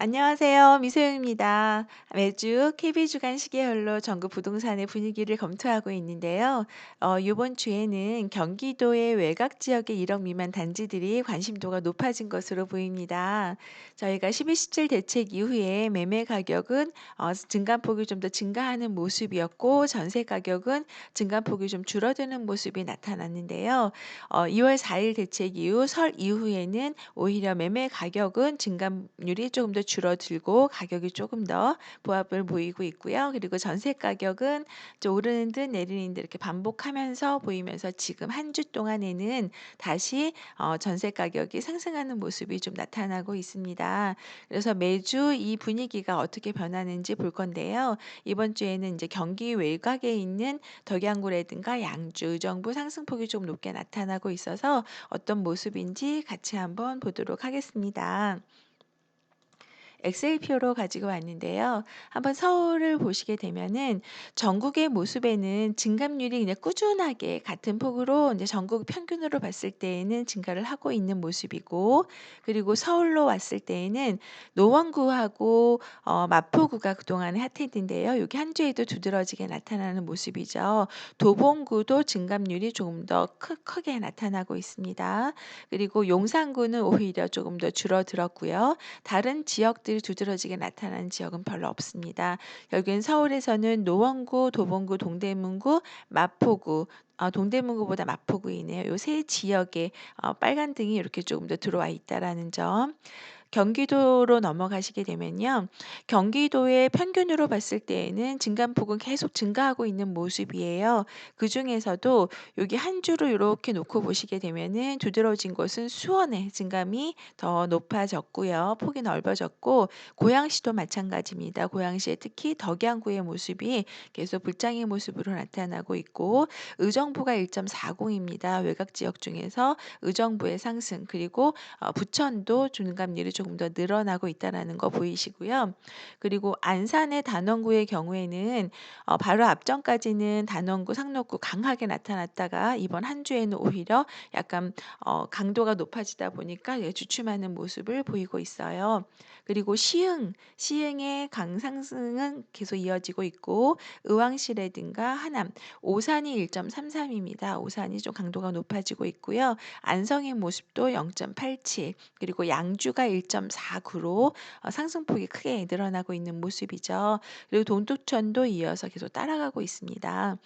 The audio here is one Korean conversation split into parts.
안녕하세요. 미소영입니다. 매주 KB 주간 시계열로 전국 부동산의 분위기를 검토하고 있는데요. 이번 주에는 경기도의 외곽 지역의 1억 미만 단지들이 관심도가 높아진 것으로 보입니다. 저희가 12.17 대책 이후에 매매 가격은 증감폭이 좀 더 증가하는 모습이었고 전세 가격은 증감폭이 좀 줄어드는 모습이 나타났는데요. 2월 4일 대책 이후 설 이후에는 오히려 매매 가격은 증감률이 조금 더 줄어들고 가격이 조금 더 보합을 보이고 있고요. 그리고 전세 가격은 좀 오르는 듯 내리는 듯 이렇게 반복하면서 보이면서 지금 한 주 동안에는 다시 전세 가격이 상승하는 모습이 좀 나타나고 있습니다. 그래서 매주 이 분위기가 어떻게 변하는지 볼 건데요. 이번 주에는 이제 경기 외곽에 있는 덕양구라든가 양주, 의정부 상승폭이 좀 높게 나타나고 있어서 어떤 모습인지 같이 한번 보도록 하겠습니다. 엑셀표로 가지고 왔는데요. 한번 서울을 보시게 되면은 전국의 모습에는 증감률이 그냥 꾸준하게 같은 폭으로 이제 전국 평균으로 봤을 때에는 증가를 하고 있는 모습이고, 그리고 서울로 왔을 때에는 노원구하고 마포구가 그동안에 핫했는데요. 여기 한 주에도 두드러지게 나타나는 모습이죠. 도봉구도 증감률이 조금 더 크게 나타나고 있습니다. 그리고 용산구는 오히려 조금 더 줄어들었고요. 다른 지역들이 두드러지게 나타나는 지역은 별로 없습니다. 여기는 서울에서는 노원구, 도봉구, 동대문구, 마포구, 동대문구보다 마포구이네요. 요 세 지역에 빨간 등이 이렇게 조금 더 들어와 있다라는 점. 경기도로 넘어가시게 되면요. 경기도의 평균으로 봤을 때에는 증감폭은 계속 증가하고 있는 모습이에요. 그중에서도 여기 한 주를 이렇게 놓고 보시게 되면은 두드러진 곳은 수원의 증감이 더 높아졌고요. 폭이 넓어졌고 고양시도 마찬가지입니다. 고양시에 특히 덕양구의 모습이 계속 불장의 모습으로 나타나고 있고 의정부가 1.40입니다. 외곽 지역 중에서 의정부의 상승 그리고 부천도 중감률이 조금 더 늘어나고 있다라는 거 보이시고요. 그리고 안산의 단원구의 경우에는 바로 앞전까지는 단원구, 상록구 강하게 나타났다가 이번 한 주에는 오히려 약간 강도가 높아지다 보니까 주춤하는 모습을 보이고 있어요. 그리고 시흥의 강상승은 계속 이어지고 있고 의왕시라든가 하남, 오산이 1.33입니다. 오산이 좀 강도가 높아지고 있고요. 안성의 모습도 0.87 그리고 양주가 1.49로 상승폭이 크게 늘어나고 있는 모습이죠. 그리고 동두천도 이어서 계속 따라가고 있습니다.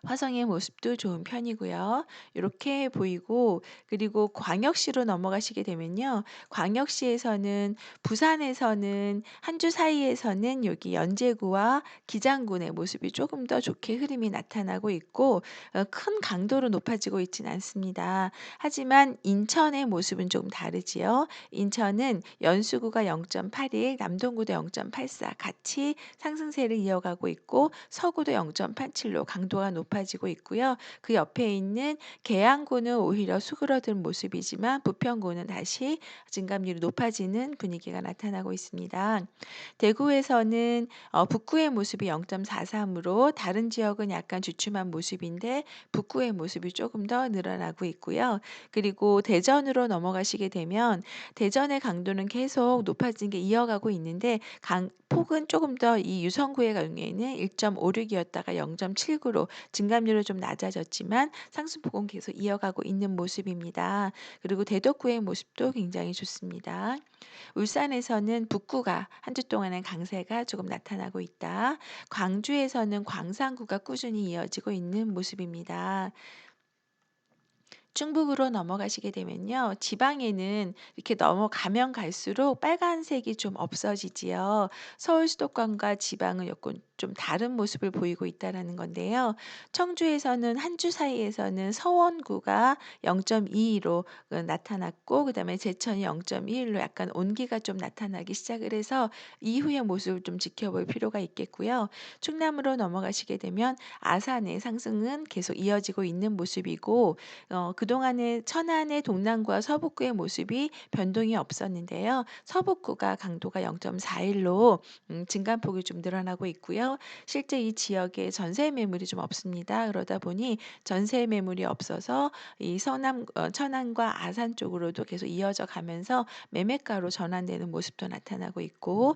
화성의 모습도 좋은 편이고요. 이렇게 보이고 그리고 광역시로 넘어가시게 되면요. 광역시에서는 부산에서는 한 주 사이에서는 여기 연제구와 기장군의 모습이 조금 더 좋게 흐름이 나타나고 있고 큰 강도로 높아지고 있지는 않습니다. 하지만 인천의 모습은 조금 다르지요. 인천은 연수구가 0.81, 남동구도 0.84 같이 상승세를 이어가고 있고 서구도 0.87로 강도가 높아지고 있고요. 그 옆에 있는 계양구는 오히려 수그러든 모습이지만 부평구는 다시 증감률이 높아지는 분위기가 나타나고 있습니다. 대구에서는 북구의 모습이 0.43으로 다른 지역은 약간 주춤한 모습인데 북구의 모습이 조금 더 늘어나고 있고요. 그리고 대전으로 넘어가시게 되면 대전의 강도는 계속 높아진 게 이어가고 있는데 폭은 조금 더 이 유성구의 경우에는 1.56이었다가 0.79로 증감률은 좀 낮아졌지만 상승폭은 계속 이어가고 있는 모습입니다. 그리고 대덕구의 모습도 굉장히 좋습니다. 울산에서는 북구가 한 주 동안은 강세가 조금 나타나고 있다. 광주에서는 광산구가 꾸준히 이어지고 있는 모습입니다. 충북으로 넘어가시게 되면요. 지방에는 이렇게 넘어가면 갈수록 빨간색이 좀 없어지지요. 서울 수도권과 지방은 조금 좀 다른 모습을 보이고 있다라는 건데요. 청주에서는 한 주 사이에서는 서원구가 0.22로 나타났고 그다음에 제천이 0.21로 약간 온기가 좀 나타나기 시작을 해서 이후의 모습을 좀 지켜볼 필요가 있겠고요. 충남으로 넘어가시게 되면 아산의 상승은 계속 이어지고 있는 모습이고 그동안에 천안의 동남구와 서북구의 모습이 변동이 없었는데요. 서북구가 강도가 0.41로 증감폭이 좀 늘어나고 있고요. 실제 이 지역에 전세 매물이 좀 없습니다. 그러다 보니 전세 매물이 없어서 이 천안과 아산 쪽으로도 계속 이어져 가면서 매매가로 전환되는 모습도 나타나고 있고,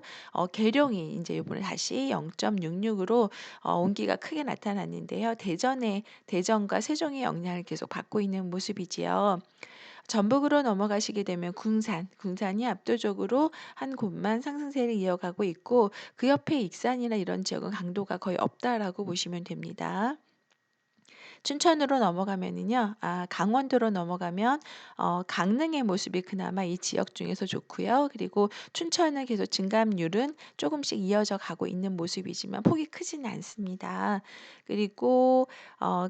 계룡이 인제 요번에 다시 0.66으로 온기가 크게 나타났는데요. 대전과 세종의 영향을 계속 받고 있는 모습이지요. 전북으로 넘어가시게 되면 군산이 압도적으로 한 곳만 상승세를 이어가고 있고, 그 옆에 익산이나 이런 지역은 강도가 거의 없다라고 보시면 됩니다. 춘천으로 넘어가면은요. 강원도로 넘어가면 강릉의 모습이 그나마 이 지역 중에서 좋고요. 그리고 춘천은 계속 증감률은 조금씩 이어져 가고 있는 모습이지만 폭이 크지는 않습니다. 그리고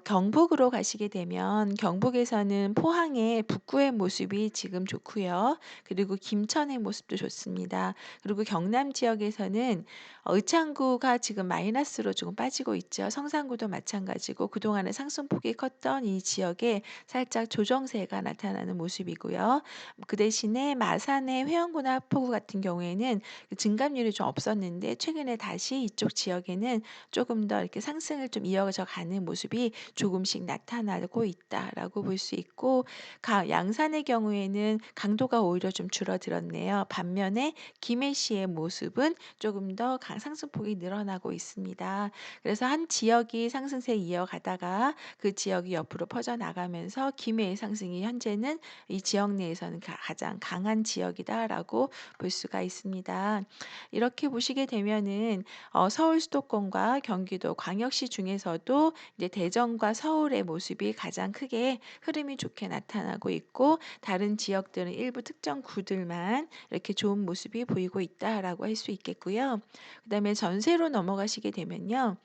경북으로 가시게 되면 경북에서는 포항의 북구의 모습이 지금 좋고요. 그리고 김천의 모습도 좋습니다. 그리고 경남 지역에서는 의창구가 지금 마이너스로 조금 빠지고 있죠. 성산구도 마찬가지고 그동안에 상승폭이 컸던 이 지역에 살짝 조정세가 나타나는 모습이고요. 그 대신에 마산의 회원구나 하포구 같은 경우에는 그 증감률이 좀 없었는데 최근에 다시 이쪽 지역에는 조금 더 이렇게 상승을 좀 이어져 가는 모습이 조금씩 나타나고 있다라고 볼 수 있고, 양산의 경우에는 강도가 오히려 좀 줄어들었네요. 반면에 김해시의 모습은 조금 더 상승폭이 늘어나고 있습니다. 그래서 한 지역이 상승세 이어가다가 그 지역이 옆으로 퍼져나가면서 김해의 상승이 현재는 이 지역 내에서는 가장 강한 지역이다라고 볼 수가 있습니다. 이렇게 보시게 되면은 서울 수도권과 경기도 광역시 중에서도 이제 대전과 서울의 모습이 가장 크게 흐름이 좋게 나타나고 있고, 다른 지역들은 일부 특정 구들만 이렇게 좋은 모습이 보이고 있다라고 할 수 있겠고요. 그다음에 전세로 넘어가시게 되면요.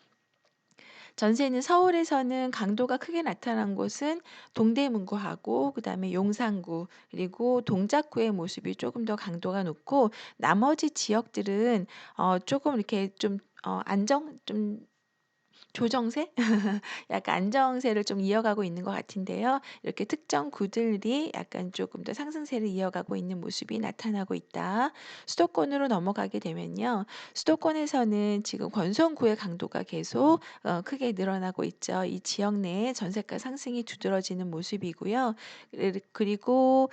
전세는 서울에서는 강도가 크게 나타난 곳은 동대문구하고 그다음에 용산구 그리고 동작구의 모습이 조금 더 강도가 높고, 나머지 지역들은 쪼금 이렇게 좀 안정 좀 조정세? 약간 안정세를 좀 이어가고 있는 것 같은데요. 이렇게 특정 구들이 약간 조금 더 상승세를 이어가고 있는 모습이 나타나고 있다. 수도권으로 넘어가게 되면요. 수도권에서는 지금 권선구의 강도가 계속 크게 늘어나고 있죠. 이 지역 내에 전세가 상승이 두드러지는 모습이고요. 그리고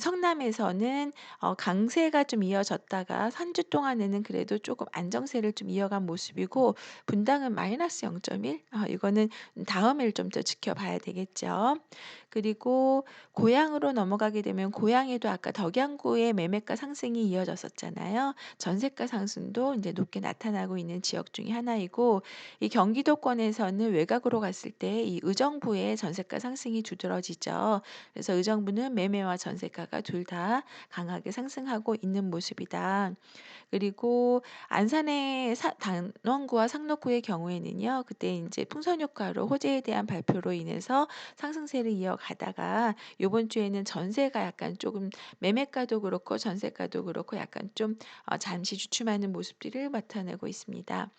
성남에서는 강세가 좀 이어졌다가 3주 동안에는 그래도 조금 안정세를 좀 이어간 모습이고, 분당은 마이너스 0.1, 이거는 다음 해를 좀 더 지켜봐야 되겠죠. 그리고 고양으로 넘어가게 되면 고양에도 아까 덕양구의 매매가 상승이 이어졌었잖아요. 전세가 상승도 이제 높게 나타나고 있는 지역 중에 하나이고, 이 경기도권에서는 외곽으로 갔을 때 이 의정부의 전세가 상승이 두드러지죠. 그래서 의정부는 매매와 전세가가 둘 다 강하게 상승하고 있는 모습이다. 그리고 안산의 단원구와 상록구의 경우에는요. 그때 인제 풍선 효과로 호재에 대한 발표로 인해서 상승세를 이어가다가 요번 주에는 전세가 약간 쪼금, 매매가도 그렇고 전세가도 그렇고 약간 좀 잠시 주춤하는 모습들을 나타내고 있습니다.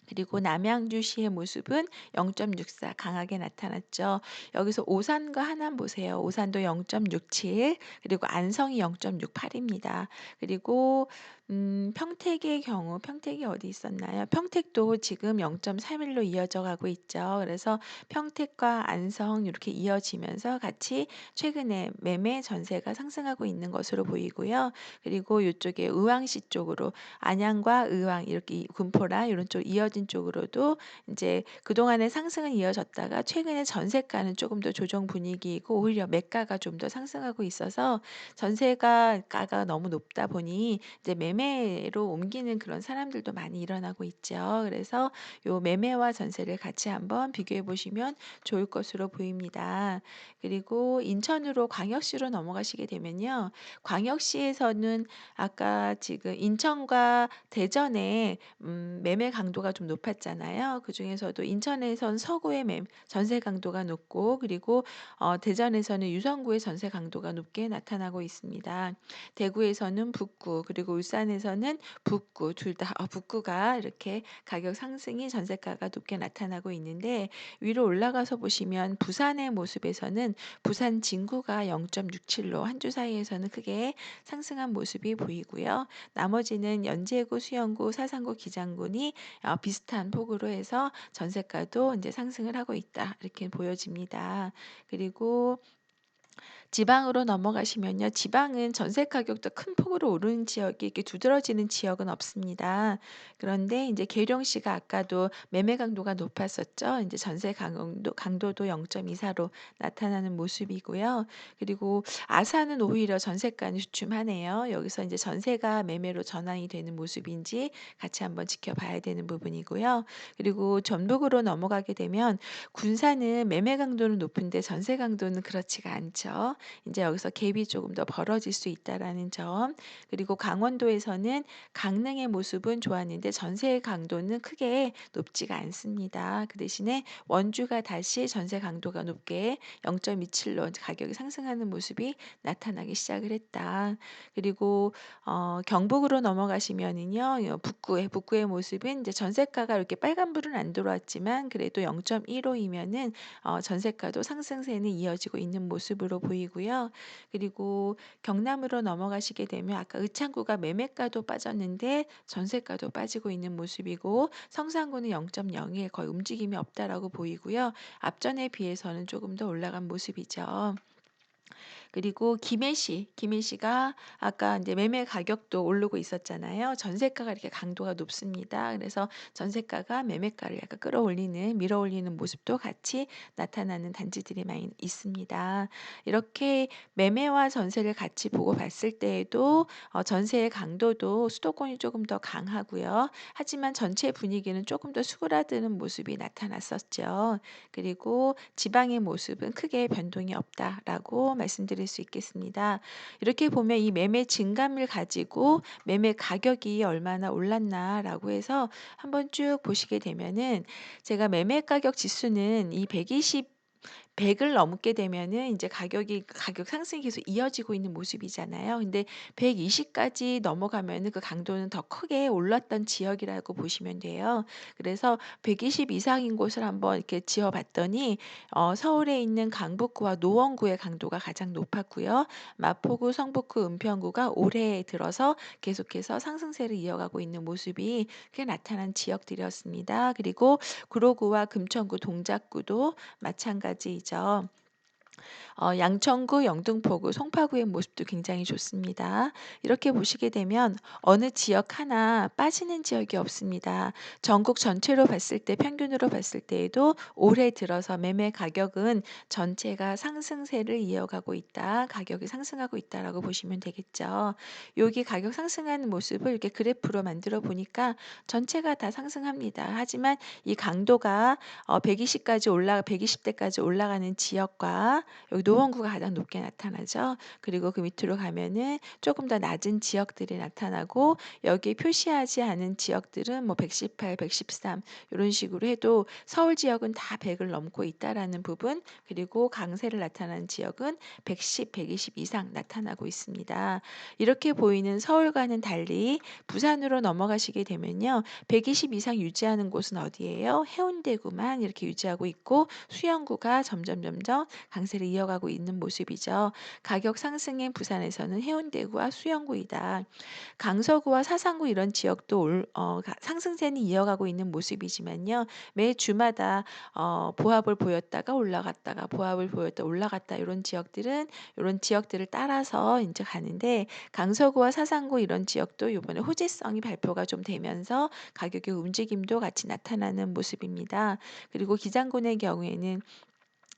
그리고 남양주시의 모습은 0.64 강하게 나타났죠. 여기서 오산과 하남 보세요. 오산도 0.67, 그리고 안성이 0.68입니다. 그리고 평택의 경우, 평택이 어디 있었나요? 평택도 지금 0.31로 이어져 가고 있죠. 그래서 평택과 안성 이렇게 이어지면서 같이 최근에 매매 전세가 상승하고 있는 것으로 보이고요. 그리고 요쪽에 의왕시 쪽으로 안양과 의왕 이렇게 군포라 이런 쪽 이어진 쪽으로도 이제 그동안의 상승은 이어졌다가 최근에 전세가는 조금 더 조정 분위기이고, 오히려 매가가 좀 더 상승하고 있어서 전세가가 너무 높다 보니 이제 매매로 옮기는 그런 사람들도 많이 일어나고 있죠. 그래서 요 매매와 전세를 같이 한번 비교해 보시면 좋을 것으로 보입니다. 그리고 인천으로 광역시로 넘어가시게 되면요. 광역시에서는 아까 지금 인천과 대전에 매매 강도가 좀 조금 높았잖아요. 그중에서도 인천에선 서구의 전세 강도가 높고, 그리고 대전에서는 유성구의 전세 강도가 높게 나타나고 있습니다. 대구에서는 북구, 그리고 울산에서는 북구, 둘 다 북구가 이렇게 가격 상승이 전세가가 높게 나타나고 있는데, 위로 올라가서 보시면 부산의 모습에서는 부산 진구가 0.67로 한 주 사이에서는 크게 상승한 모습이 보이고요. 나머지는 연제구, 수영구, 사상구, 기장군이 비슷한 폭으로 해서 전세가도 이제 상승을 하고 있다, 이렇게 보여집니다. 그리고 지방으로 넘어가시면요. 지방은 전세 가격도 큰 폭으로 오르는 지역이 이렇게 두드러지는 지역은 없습니다. 그런데 이제 계룡시가 아까도 매매 강도가 높았었죠. 이제 전세 강도도 0.24로 나타나는 모습이고요. 그리고 아산은 오히려 전세가는 주춤하네요. 여기서 이제 전세가 매매로 전환이 되는 모습인지 같이 한번 지켜봐야 되는 부분이고요. 그리고 전북으로 넘어가게 되면 군산은 매매 강도는 높은데 전세 강도는 그렇지가 않죠. 인제 여기서 갭이 조금 더 벌어질 수 있다라는 점. 그리고 강원도에서는 강릉의 모습은 좋았는데 전세 강도는 크게 높지가 않습니다. 그 대신에 원주가 다시 전세 강도가 높게 0.27로 가격이 상승하는 모습이 나타나기 시작을 했다. 그리고 경북으로 넘어가시면은요. 북구의 모습은 이제 전세가가 이렇게 빨간불은 안 들어왔지만 그래도 0.15이면은 전세가도 상승세는 이어지고 있는 모습으로 보이고요. 그리고 경남으로 넘어가시게 되면 아까 의창구가 매매가도 빠졌는데 전세가도 빠지고 있는 모습이고, 성산구는 0.02에 거의 움직임이 없다라고 보이고요. 앞전에 비해서는 조금 더 올라간 모습이죠. 그리고 김해시가 아까 이제 매매 가격도 오르고 있었잖아요. 전세가가 이렇게 강도가 높습니다. 그래서 전세가가 매매가를 약간 끌어올리는, 밀어올리는 모습도 같이 나타나는 단지들이 많이 있습니다. 이렇게 매매와 전세를 같이 보고 봤을 때에도 전세의 강도도 수도권이 조금 더 강하고요. 하지만 전체 분위기는 조금 더 수그라드는 모습이 나타났었죠. 그리고 지방의 모습은 크게 변동이 없다라고 말씀드릴 수 있겠습니다. 이렇게 보면 이 매매 증감을 가지고 매매 가격이 얼마나 올랐나라고 해서 한번 쭉 보시게 되면은, 제가 매매 가격 지수는 이 100을 넘게 되면은 이제 가격 상승이 계속 이어지고 있는 모습이잖아요. 근데 120까지 넘어가면은 그 강도는 더 크게 올랐던 지역이라고 보시면 돼요. 그래서 120 이상인 곳을 한번 이렇게 지어 봤더니 서울에 있는 강북구와 노원구의 강도가 가장 높았고요. 마포구, 성북구, 은평구가 올해 들어서 계속해서 상승세를 이어가고 있는 모습이 크게 나타난 지역들이었습니다. 그리고 구로구와 금천구, 동작구도 마찬가지이죠. 양천구, 영등포구, 송파구의 모습도 굉장히 좋습니다. 이렇게 보시게 되면 어느 지역 하나 빠지는 지역이 없습니다. 전국 전체로 봤을 때, 평균으로 봤을 때에도 올해 들어서 매매 가격은 전체가 상승세를 이어가고 있다, 가격이 상승하고 있다라고 보시면 되겠죠. 여기 가격 상승하는 모습을 이렇게 그래프로 만들어 보니까 전체가 다 상승합니다. 하지만 이 강도가 120대까지 올라가는 지역과 여기 노원구가 가장 높게 나타나죠. 그리고 그 밑으로 가면은 조금 더 낮은 지역들이 나타나고, 여기에 표시하지 않은 지역들은 뭐 118, 113 이런 식으로 해도 서울 지역은 다 100을 넘고 있다라는 부분, 그리고 강세를 나타나는 지역은 110, 120 이상 나타나고 있습니다. 이렇게 보이는 서울과는 달리 부산으로 넘어가시게 되면요. 120 이상 유지하는 곳은 어디예요? 해운대구만 이렇게 유지하고 있고, 수영구가 점점 강세를 이어가고 있는 모습이죠. 가격 상승인 부산에서는 해운대구와 수영구이다. 강서구와 사상구 이런 지역도 상승세는 이어가고 있는 모습이지만요. 매 주마다 보합을 보였다가 올라갔다가, 보합을 보였다 올라갔다, 이런 지역들을 따라서 이제 가는데, 강서구와 사상구 이런 지역도 이번에 호재성이 발표가 좀 되면서 가격의 움직임도 같이 나타나는 모습입니다. 그리고 기장군의 경우에는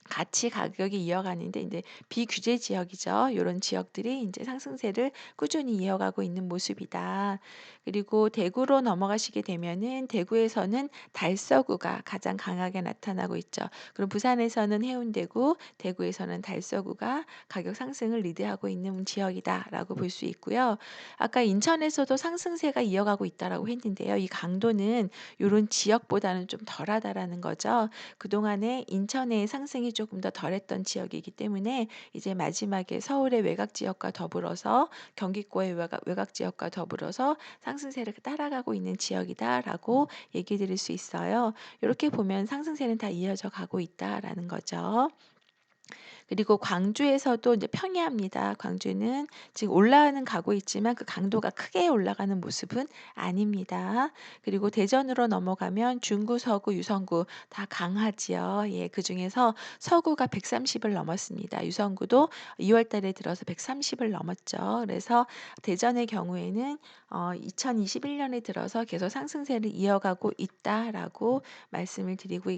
같이 가격이 이어가는데 인제 비규제 지역이죠. 요런 지역들이 인제 상승세를 꾸준히 이어가고 있는 모습이다. 그리고 대구로 넘어가시게 되면은 대구에서는 달서구가 가장 강하게 나타나고 있죠. 그럼 부산에서는 해운대구, 대구에서는 달서구가 가격 상승을 리드하고 있는 지역이다라고 볼 수 있고요. 아까 인천에서도 상승세가 이어가고 있다라고 했는데요. 이 강도는 요런 지역보다는 좀 덜하다라는 거죠. 그동안에 인천의 상승이 조금 더 덜했던 지역이기 때문에 이제 마지막에 서울의 외곽 지역과 더불어서 경기권의 외곽 지역과 더불어서 상승세를 따라가고 있는 지역이다라고 얘기 드릴 수 있어요. 요렇게 보면 상승세는 다 이어져 가고 있다라는 거죠. 그리고 광주에서도 이제 평이합니다. 광주는 지금 올라는 가고 있지만 그 강도가 크게 올라가는 모습은 아닙니다. 그리고 대전으로 넘어가면 중구, 서구, 유성구 다 강하지요. 예, 그중에서 서구가 130을 넘었습니다. 유성구도 2월 달에 들어서 130을 넘었죠. 그래서 대전의 경우에는 2021년에 들어서 계속 상승세를 이어가고 있다라고 말씀을 드리고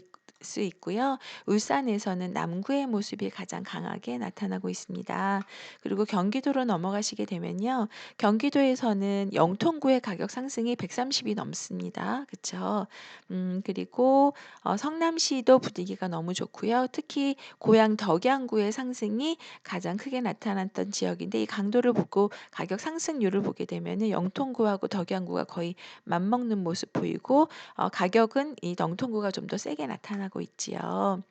수 있고요. 울산에서는 남구의 모습이 가장 강하게 나타나고 있습니다. 그리고 경기도로 넘어가시게 되면요. 경기도에서는 영통구의 가격 상승이 130이 넘습니다. 그쵸? 그리고 성남시도 분위기가 너무 좋고요. 특히 고향 덕양구의 상승이 가장 크게 나타났던 지역인데 이 강도를 보고 가격 상승률을 보게 되면은 영통구하고 덕양구가 거의 맞먹는 모습 보이고 가격은 이 영통구가 좀 더 세게 나타나고 있지요.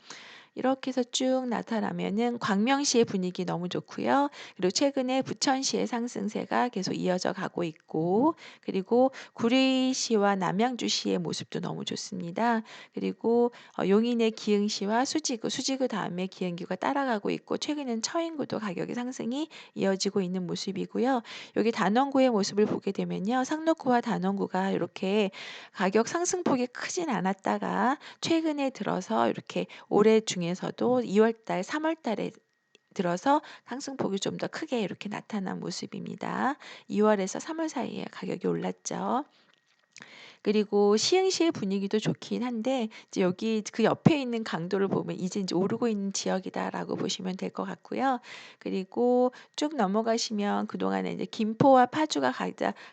이렇게 해서 쭉 나타나면은 광명시의 분위기 너무 좋고요. 그리고 최근에 부천시의 상승세가 계속 이어져 가고 있고 그리고 구리시와 남양주시의 모습도 너무 좋습니다. 그리고 용인의 기흥시와 수지구 다음에 기흥구가 따라가고 있고 최근에는 처인구도 가격의 상승이 이어지고 있는 모습이고요. 여기 단원구의 모습을 보게 되면요. 상록구와 단원구가 이렇게 가격 상승폭이 크진 않았다가 최근에 들어서 이렇게 올해 중에서도 2월 달, 3월 달에 들어서 상승폭이 좀 더 크게 이렇게 나타난 모습입니다. 2월에서 3월 사이에 가격이 올랐죠. 그리고 시흥시의 분위기도 좋긴 한데 이제 여기 그 옆에 있는 강도를 보면 이제 오르고 있는 지역이다라고 보시면 될 것 같고요. 그리고 쭉 넘어가시면 그동안에 이제 김포와 파주가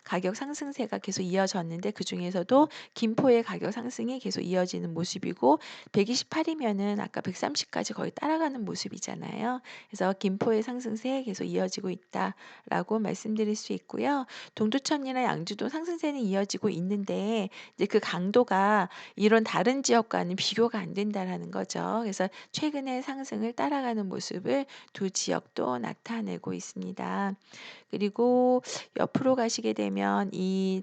가격 상승세가 계속 이어졌는데 그중에서도 김포의 가격 상승이 계속 이어지는 모습이고 128이면은 아까 130까지 거의 따라가는 모습이잖아요. 그래서 김포의 상승세 계속 이어지고 있다라고 말씀드릴 수 있고요. 동두천이나 양주도 상승세는 이어지고 있는데 이제 그 강도가 이런 다른 지역과는 비교가 안 된다라는 거죠. 그래서 최근의 상승을 따라가는 모습을 두 지역도 나타내고 있습니다. 그리고 옆으로 가시게 되면 이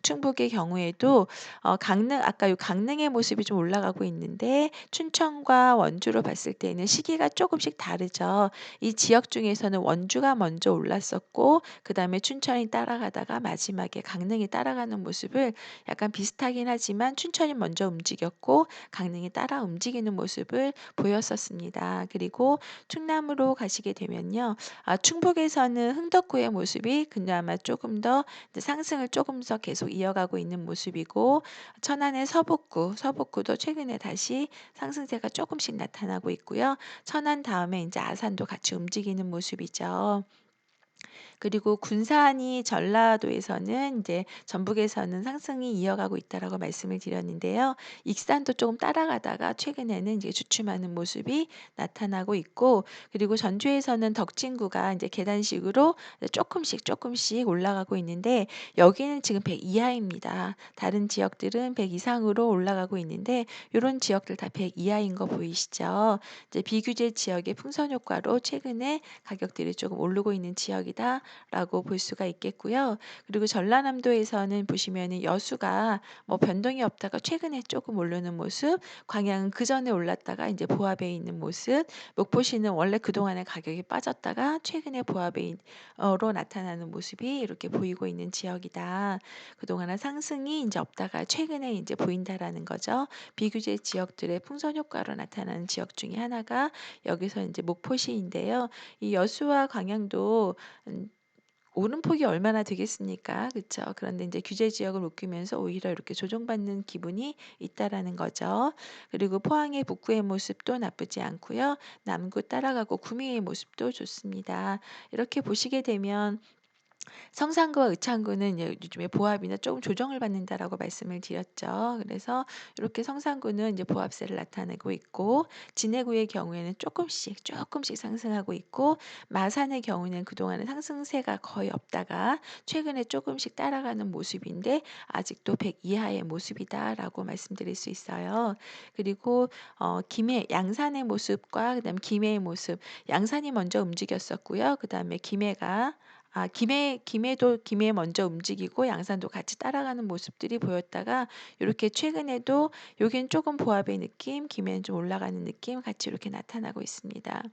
충북의 경우에도 강릉 아까 요 강릉의 모습이 좀 올라가고 있는데 춘천과 원주로 봤을 때는 시기가 조금씩 다르죠. 이 지역 중에서는 원주가 먼저 올랐었고 그다음에 춘천이 따라가다가 마지막에 강릉이 따라가는 모습을 약간 비슷하긴 하지만 춘천이 먼저 움직였고 강릉이 따라 움직이는 모습을 보였었습니다. 그리고 충남으로 가시게 되면요. 충북에서는 흥덕구의 모습이 그나마 조금 더 이제 상승을 조금 더 계속 이어가고 있는 모습이고 천안의 서북구도 최근에 다시 상승세가 조금씩 나타나고 있고요. 천안 다음에 이제 아산도 같이 움직이는 모습이죠. 그리고 군산이 전라도에서는 이제 전북에서는 상승이 이어가고 있다라고 말씀을 드렸는데요. 익산도 조금 따라가다가 최근에는 이제 주춤하는 모습이 나타나고 있고 그리고 전주에서는 덕진구가 이제 계단식으로 조금씩 올라가고 있는데 여기는 지금 100 이하입니다. 다른 지역들은 100 이상으로 올라가고 있는데 요런 지역들 다 100 이하인 거 보이시죠? 이제 비규제 지역의 풍선 효과로 최근에 가격들이 조금 오르고 있는 지역이다라고 볼 수가 있겠고요. 그리고 전라남도에서는 보시면은 여수가 뭐 변동이 없다가 최근에 조금 오르는 모습, 광양은 그전에 올랐다가 이제 보합에 있는 모습, 목포시는 원래 그동안에 가격이 빠졌다가 최근에 보합에 로 나타나는 모습이 이렇게 보이고 있는 지역이다. 그동안은 상승이 이제 없다가 최근에 이제 보인다라는 거죠. 비규제 지역들의 풍선 효과로 나타나는 지역 중에 하나가 여기서 이제 목포시인데요. 이 여수와 광양도 음 오름폭이 얼마나 되겠습니까? 그쵸. 그런데 인제 규제 지역을 묶으면서 오히려 이렇게 조정받는 기분이 있다라는 거죠. 그리고 포항의 북구의 모습도 나쁘지 않고요. 남구 따라가고 구미의 모습도 좋습니다. 이렇게 보시게 되면 성산구와 의창구는 이제 요즘에 보합이나 조금 조정을 받는다라고 말씀을 드렸죠. 그래서 이렇게 성산구는 이제 보합세를 나타내고 있고 진해구의 경우에는 쪼끔씩 상승하고 있고 마산의 경우는 그동안은 상승세가 거의 없다가 최근에 쪼금씩 따라가는 모습인데 아직도 100 이하의 모습이다라고 말씀드릴 수 있어요. 그리고 김해 양산의 모습과 그다음에 김해의 모습 양산이 먼저 움직였었고요. 그다음에 김해도 먼저 움직이고 양산도 같이 따라가는 모습들이 보였다가 요렇게 최근에도 여기는 쪼금 보합의 느낌, 김해는 좀 올라가는 느낌 같이 이렇게 나타나고 있습니다.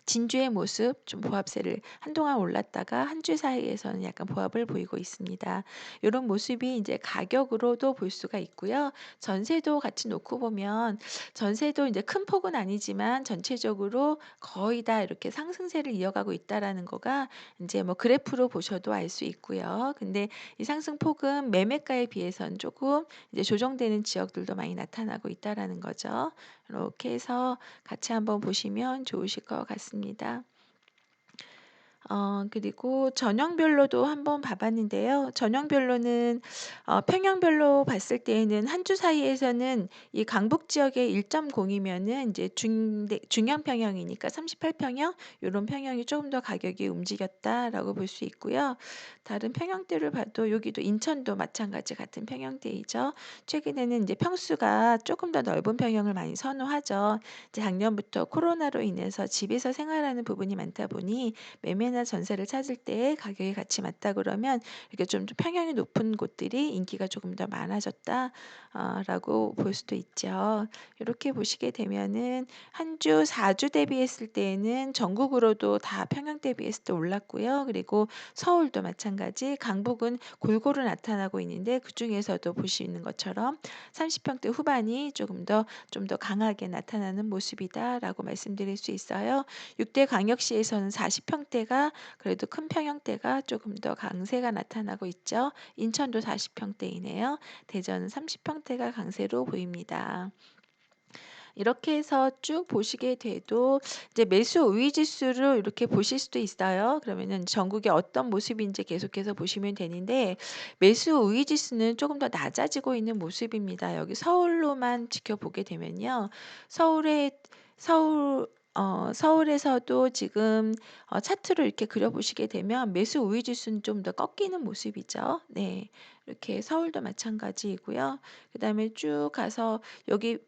진주의 모습 좀 보합세를 한동안 올랐다가 한 주 사이에서는 약간 보합을 보이고 있습니다. 요런 모습이 인제 가격으로도 볼 수가 있고요. 전세도 같이 놓고 보면 전세도 인제 큰 폭은 아니지만 전체적으로 거의 다 이렇게 상승세를 이어가고 있다라는 거가 인제 뭐 그래프로 보셔도 알 수 있고요. 근데 이 상승폭은 매매가에 비해서는 쪼금 이제 조정되는 지역들도 많이 나타나고 있다라는 거죠. 이렇게 해서 같이 한번 보시면 좋으실 것 같습니다. 그리고 전형별로도 한번 봐 봤는데요. 전형별로는 평형별로 봤을 때에는 한 주 사이에서는 이 강북 지역의 1.0 이면은 이제 중형 평형이니까 38 평형 요런 평형이 조금 더 가격이 움직였다라고 볼 수 있고요. 다른 평형대를 봐도 여기도 인천도 마찬가지 같은 평형대이죠. 최근에는 이제 평수가 조금 더 넓은 평형을 많이 선호하죠. 이제 작년부터 코로나로 인해서 집에서 생활하는 부분이 많다 보니 매매나 전세를 찾을 때 가격이 같이 맞다 그러면 이렇게 좀 평형이 높은 곳들이 인기가 조금 더 많아졌다 라고 볼 수도 있죠. 이렇게 보시게 되면은 한 주 4주 대비했을 때에는 전국으로도 다 평형 대비했을 때 올랐고요. 그리고 서울도 마찬가지 강북은 골고루 나타나고 있는데 그중에서도 보시는 것처럼 30 평대 후반이 좀 더 강하게 나타나는 모습이다라고 말씀드릴 수 있어요. 6대 광역시에서는 40 평대가 그래도 큰 평형대가 조금 더 강세가 나타나고 있죠. 인천도 40 평대이네요. 대전은 30 평대가 강세로 보입니다. 이렇게 해서 쭉 보시게 돼도 이제 매수 우위 지수를 이렇게 보실 수도 있어요. 그러면은 전국이 어떤 모습인지 계속해서 보시면 되는데 매수 우위 지수는 조금 더 낮아지고 있는 모습입니다. 여기 서울로만 지켜보게 되면요. 서울의 서울에서도 지금 차트를 이렇게 그려 보시게 되면 매수 우위 지수는 좀 더 꺾이는 모습이죠. 네. 이렇게 서울도 마찬가지이고요. 그다음에 쭉 가서 여기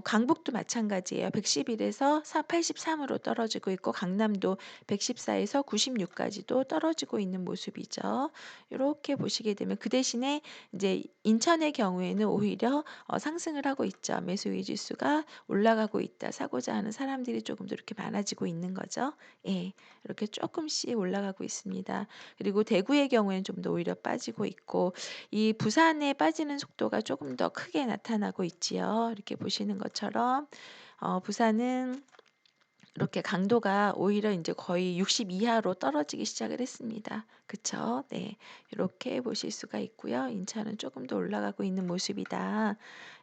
강북도 마찬가지예요. 111 에서 83 으로 떨어지고 있고 강남도 114 에서 96 까지도 떨어지고 있는 모습이죠. 요렇게 보시게 되면 그 대신에 인제 인천의 경우에는 오히려 상승을 하고 있죠. 매수 위 지수가 올라가고 있다. 사고자 하는 사람들이 조금 더 이렇게 많아지고 있는 거죠. 예. 이렇게 쪼끔씩 올라가고 있습니다. 그리고 대구의 경우에는 좀 더 오히려 빠지고 있고 이 부산에 빠지는 속도가 조금 더 크게 나타나고 있지요. 이렇게 보시는 것처럼 부산은 이렇게 강도가 오히려 인제 거의 60 이하로 떨어지기 시작을 했습니다. 그쵸? 네. 요렇게 보실 수가 있고요. 인천은 쪼금 더 올라가고 있는 모습이다.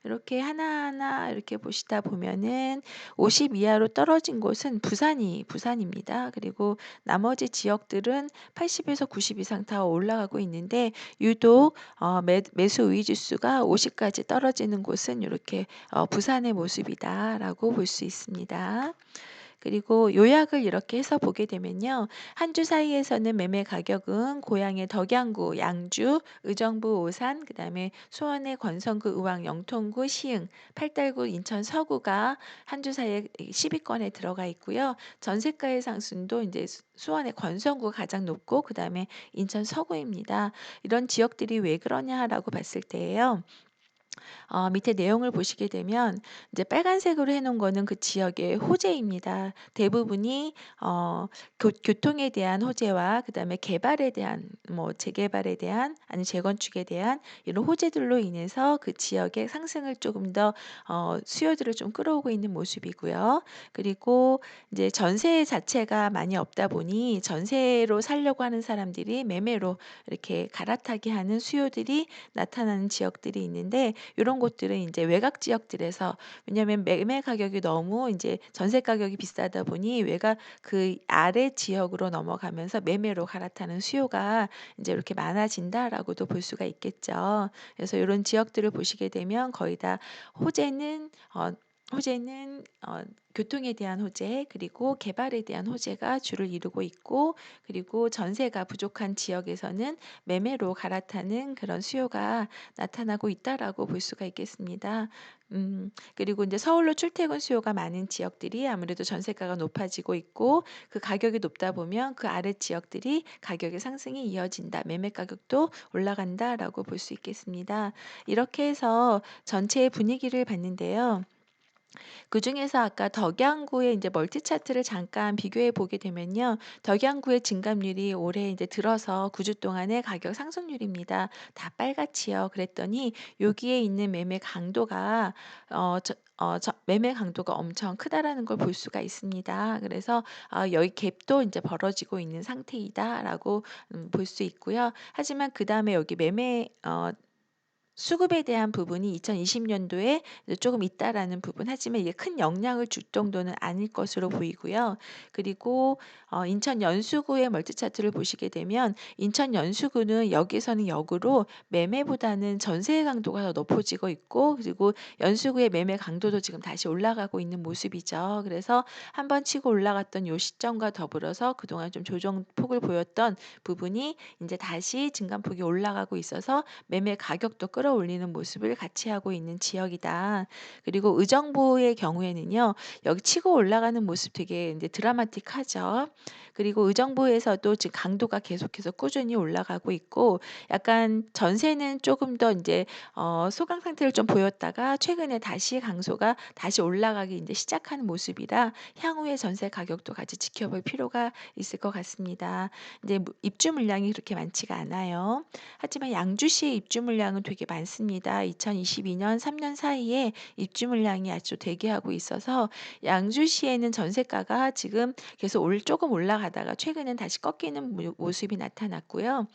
이렇게 하나하나 이렇게 보시다 보면은 50 이하로 떨어진 곳은 부산입니다. 그리고 나머지 지역들은 80 에서 90 이상 다 올라가고 있는데 유독 매수 우위 지수가 50 까지 떨어지는 곳은 요렇게 '부산의 모습이다.'라고 볼 수 있습니다. 그리고 요약을 이렇게 해서 보게 되면요. 한 주 사이에서는 매매 가격은 고양의 덕양구, 양주, 의정부 오산, 그다음에 수원의 권성구, 의왕, 영통구, 시흥, 팔달구, 인천 서구가 한 주 사이에 10위권에 들어가 있고요. 전세가의 상승도 이제 수원의 권성구가 가장 높고 그다음에 인천 서구입니다. 이런 지역들이 왜 그러냐라고 봤을 때예요. 밑에 내용을 보시게 되면 이제 빨간색으로 해 놓은 거는 그 지역의 호재입니다. 대부분이 교통에 대한 호재와 그다음에 개발에 대한 뭐 재개발에 대한 아니면 재건축에 대한 이런 호재들로 인해서 그 지역의 상승을 조금 더 수요들을 좀 끌어오고 있는 모습이고요. 그리고 이제 전세 자체가 많이 없다 보니 전세로 살려고 하는 사람들이 매매로 이렇게 갈아타게 하는 수요들이 나타나는 지역들이 있는데 요런 곳들은 인제 외곽 지역들에서 왜냐하면 매매 가격이 너무 인제 전세 가격이 비싸다 보니 외곽 그 아래 지역으로 넘어가면서 매매로 갈아타는 수요가 인제 이렇게 많아진다라고도 볼 수가 있겠죠. 그래서 요런 지역들을 보시게 되면 거의 다 호재는 교통에 대한 호재 그리고 개발에 대한 호재가 주를 이루고 있고 그리고 전세가 부족한 지역에서는 매매로 갈아타는 그런 수요가 나타나고 있다라고 볼 수가 있겠습니다. 그리고 인제 서울로 출퇴근 수요가 많은 지역들이 아무래도 전세가가 높아지고 있고 그 가격이 높다 보면 그 아래 지역들이 가격의 상승이 이어진다. 매매 가격도 올라간다라고 볼 수 있겠습니다. 이렇게 해서 전체의 분위기를 봤는데요. 그중에서 아까 덕양구의 인제 멀티 차트를 잠깐 비교해 보게 되면요. 덕양구의 증감률이 올해 인제 들어서 9주 동안의 가격 상승률입니다. 다 빨갛지요. 그랬더니 여기에 있는 매매 강도가 매매 강도가 엄청 크다라는 걸 볼 수가 있습니다. 그래서 여기 갭도 인제 벌어지고 있는 상태이다라고 볼 수 있고요. 하지만 그다음에 여기 매매 수급에 대한 부분이 2020 년도에 이제 쪼금 있다라는 부분 하지만 이게 큰 영향을 줄 정도는 아닐 것으로 보이고요. 그리고 인천 연수구의 멀티 차트를 보시게 되면 인천 연수구는 여기서는 역으로 매매보다는 전세의 강도가 더 높아지고 있고 그리고 연수구의 매매 강도도 지금 다시 올라가고 있는 모습이죠. 그래서 한번 치고 올라갔던 요 시점과 더불어서 그동안 좀 조정폭을 보였던 부분이 인제 다시 증감폭이 올라가고 있어서 매매 가격도 끌어올리는 모습을 같이 하고 있는 지역이다. 그리고 의정부의 경우에는요. 여기 치고 올라가는 모습 되게 인제 드라마틱하죠. 그리고 의정부에서도 지금 강도가 계속해서 꾸준히 올라가고 있고 약간 전세는 쪼금 더 인제 소강 상태를 좀 보였다가 최근에 다시 강소가 다시 올라가기 인제 시작하는 모습이라 향후의 전세 가격도 같이 지켜볼 필요가 있을 것 같습니다. 인제 입주 물량이 그렇게 많지가 않아요. 하지만 양주시의 입주 물량은 되게 많습니다. 2022년 3년 사이에 입주 물량이 아주 대기하고 있어서 양주시에는 전세가가 지금 계속 조금 올라가다가 최근엔 다시 꺾이는 모습이 나타났고요.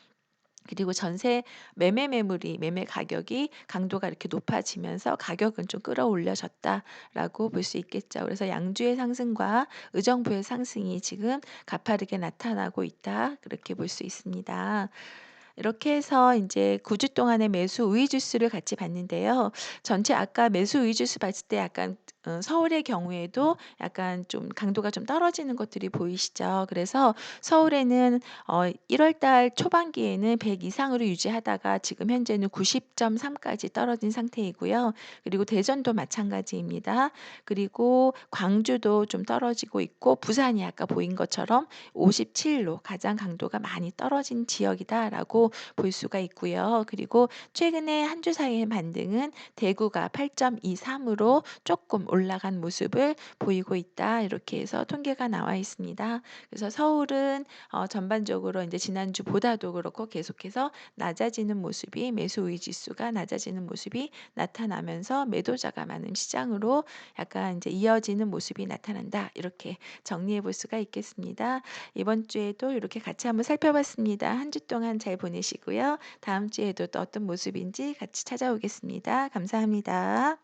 그리고 전세 매물이 매매 가격이 강도가 이렇게 높아지면서 가격은 좀 끌어올려졌다라고 볼 수 있겠죠. 그래서 양주의 상승과 의정부의 상승이 지금 가파르게 나타나고 있다. 그렇게 볼 수 있습니다. 이렇게 해서 인제 9주 동안의 매수 우위 지수를 같이 봤는데요. 전체 아까 매수 우위 지수 봤을 때 약간 서울의 경우에도 약간 좀 강도가 좀 떨어지는 것들이 보이시죠. 그래서 서울에는 1월 달 초반기에는 100 이상으로 유지하다가 지금 현재는 90.3 까지 떨어진 상태이고요. 그리고 대전도 마찬가지입니다. 그리고 광주도 좀 떨어지고 있고 부산이 아까 보인 것처럼 57로 가장 강도가 많이 떨어진 지역이다라고 볼 수가 있고요. 그리고 최근에 한 주 사이의 반등은 대구가 8.23으로 조금 올라간 모습을 보이고 있다. 이렇게 해서 통계가 나와 있습니다. 그래서 서울은 전반적으로 인제 지난주보다도 그렇고 계속해서 낮아지는 모습이 매수 우위 지수가 낮아지는 모습이 나타나면서 매도자가 많은 시장으로 약간 인제 이어지는 모습이 나타난다. 이렇게 정리해 볼 수가 있겠습니다. 이번 주에도 이렇게 같이 한번 살펴봤습니다. 한 주 동안 잘 보내시고요. 다음 주에도 또 어떤 모습인지 같이 찾아오겠습니다. 감사합니다.